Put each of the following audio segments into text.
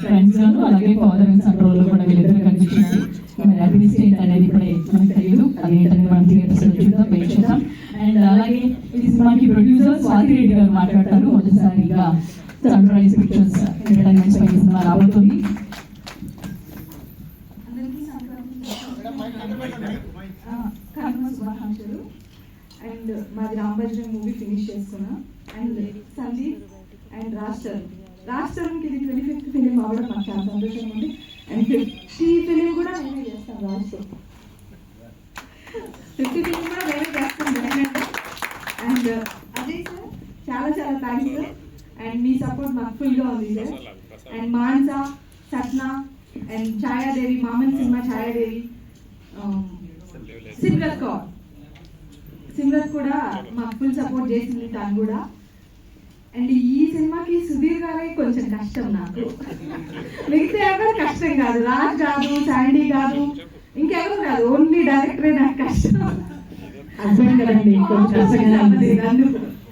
Friends గాను అలాగే father and sun role లో కూడా వీళ్ళిద్దరు కనిపించారు. మరి హ్యాపీనెస్ ఏంటి అనేది ఇప్పుడే మనకు తెలియదు, అదేంటనేది మనం థియేటర్స్ లో చూద్దాం, వెయిట్ చేద్దాం. అండ్ అలాగే ఈ సినిమాకి ప్రొడ్యూసర్ స్వాతి రెడ్డి గారు మాట్లాడతారు. మొదటిసారిగా సన్ రైజ్ పిక్చర్స్ ఎంటర్టైన్మెంట్స్ పై సినిమా రాబోతుంది. శుభాకాంక్షలు. అండ్ మాది రాంబజన్ మూవీ ఫినిష్ చేస్తున్నా. అండ్ సందీప్ అండ్ రాష్ట్రంకి ఇది 25th ఫిలిం అవ్వడం మాకు చాలా సంతోషంగా ఉంది. అండ్ 50 ఫిలిం కూడా నేనే చేస్తాను. రాష్ట్రం 50 ఫిలిం కూడా నేనే చేస్తాను. అండ్ అదే సార్ చాలా చాలా థ్యాంక్స్. అండ్ మీ సపోర్ట్ మాకు ఫుల్గా ఉంది sir. And Mansa, Sapna and Chhaya Devi, మామన్ cinema Chhaya Devi, Simrat కూడా మాకు ఫుల్ సపోర్ట్ చేసింది తను కూడా. అండ్ ఈ సినిమాకి సుధీర్ గారే కొంచెం కష్టం నాకు. మిగతా ఎవరు కష్టం కాదు, రాజ్ కాదు, శాండీ కాదు, ఇంకెవరు కాదు, ఓన్లీ డైరెక్టరే నాకు కష్టం. హస్బెండ్ కదండి,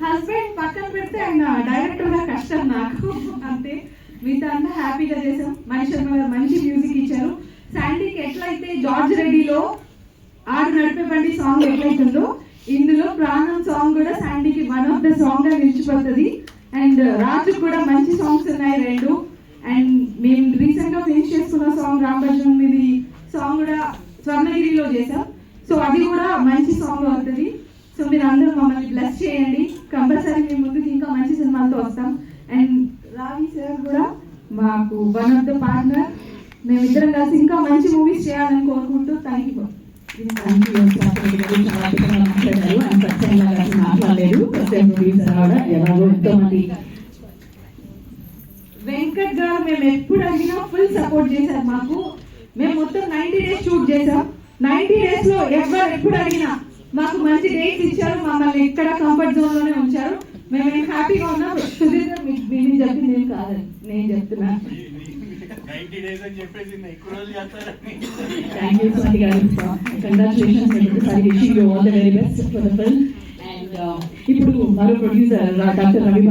హస్బెండ్ పక్కన పెడితే ఆయన డైరెక్టర్ గా కష్టం నాకు అంతే. మిగతా అంతా హ్యాపీగా చేసాం. మణిశర్మ గారు మంచి మ్యూజిక్ ఇచ్చారు. శాండీకి ఎట్లయితే జార్జ్ రెడ్డిలో ఆడు నడిపే బండి సాంగ్ ఎట్లయితుందో ఇందులో ప్రాణం సాంగ్ కూడా శాండీకి వన్ ఆఫ్ ద సాంగ్ గా నిలిచిపోతుంది. అండ్ రాజు కూడా మంచి సాంగ్స్ ఉన్నాయి 2. అండ్ మేము రీసెంట్ గా ఫినిష్ చేసుకున్న సాంగ్ రాంబజన్ ఇది సాంగ్ కూడా స్వర్ణగిరిలో చేసాం. సో అది కూడా మంచి సాంగ్ అవుతుంది. సో మీరు అందరూ మమ్మల్ని బ్లెస్ చేయండి. కంపల్సరీ మీ ముందుకు ఇంకా మంచి సినిమాలతో వస్తాం. అండ్ రావి సార్ కూడా మాకు వన్ ఆఫ్ ద పార్ట్నర్. మేమిద్దరం కలిసి ఇంకా మంచి మూవీస్ చేయాలని కోరుకుంటూ థ్యాంక్ యూ. వెంకట్ గారు మేము ఎప్పుడు అడిగినా ఫుల్ సపోర్ట్ చేశారు మాకు. మేము మొత్తం 90 days షూట్ చేసాం. 90 days లో ఎవరు ఎప్పుడు అడిగినా మాకు మంచి డేట్స్ ఇచ్చారు. మమ్మల్ని ఎక్కడ కంఫర్ట్ జోన్ లోనే ఉంచారు. మేము హ్యాపీగా ఉన్నాం. సుధీర్ గారు మీకు చెప్పింది ఏం కాదని నేను చెప్తున్నాను. Thank you, Swati garu. Congratulations and wishing you all the very best for the film. And ఇప్పుడు మరో ప్రొడ్యూసర్ డాక్టర్ రవి